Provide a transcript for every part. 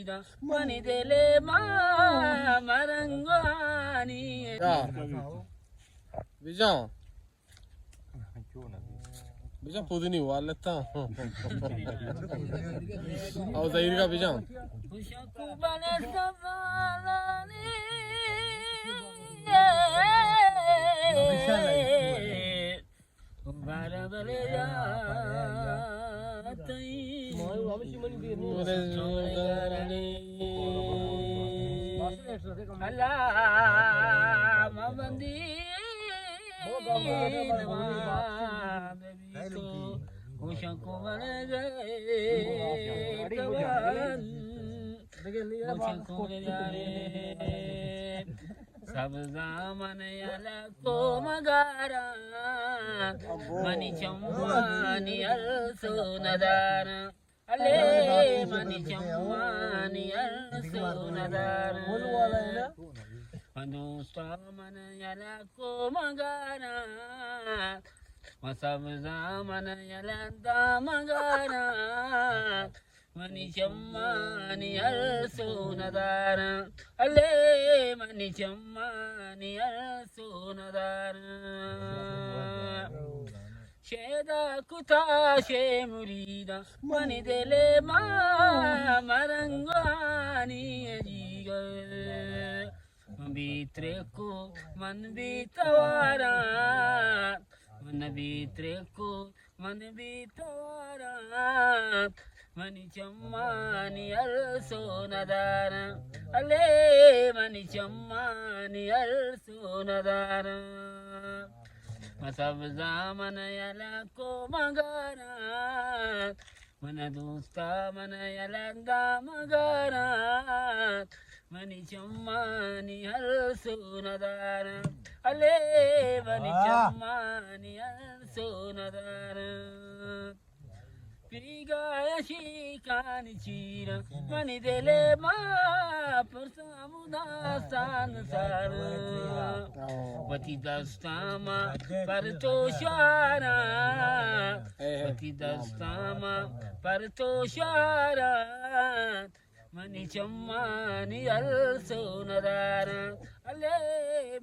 मुरीदा money देले मरंगानी bijão bijão pudini waleta ao zairga bijão खुशकू बने सवालानी बारबले जातई अल्लाह मबंदी खुशकू बने सब दामन यला को मगारा मनी चम्मानी अल सोनदार अले मनी चम्मानी अल सोनदार दोस्ता मन यला को मगारा सब दामन यला दा मगारा मनी चम्मानी अल सोनदार अले मनी चम्मानी अल सोनदार शेदा कुता शे मुरीदा मनी देले मरंगानी जीगर बीत्रे को मन बीतवारा मन बीत्रे को मन बीतवारा मनी चम्मानी अल सोनदार अले मनी चम्मानी अल सोनदार सब दामन यला को मगारा मन दोस्ता मन यला दा मगारा मनी चम्मानी अल सोनदार अले मनी चम्मानी अल सोनदार पिगायशी कान चीर मनी देले परसामुदास्तान सार पति दस्तामा पर तो शारा पति दस्तामा पर तो शारा मनी चम्मानी अल सोनदार अले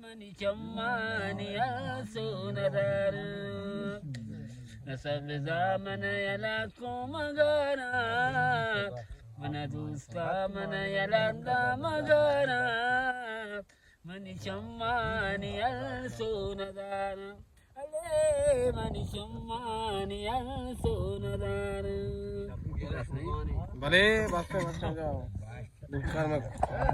मनी चम्मानी अल सोनदार सब दामन यला को मगारा मन दोस्ता मन यला दा मगारा मनी चम्मानी अल सोनदार अले मनी चम्मानी अल सोनदार भले बस जाओ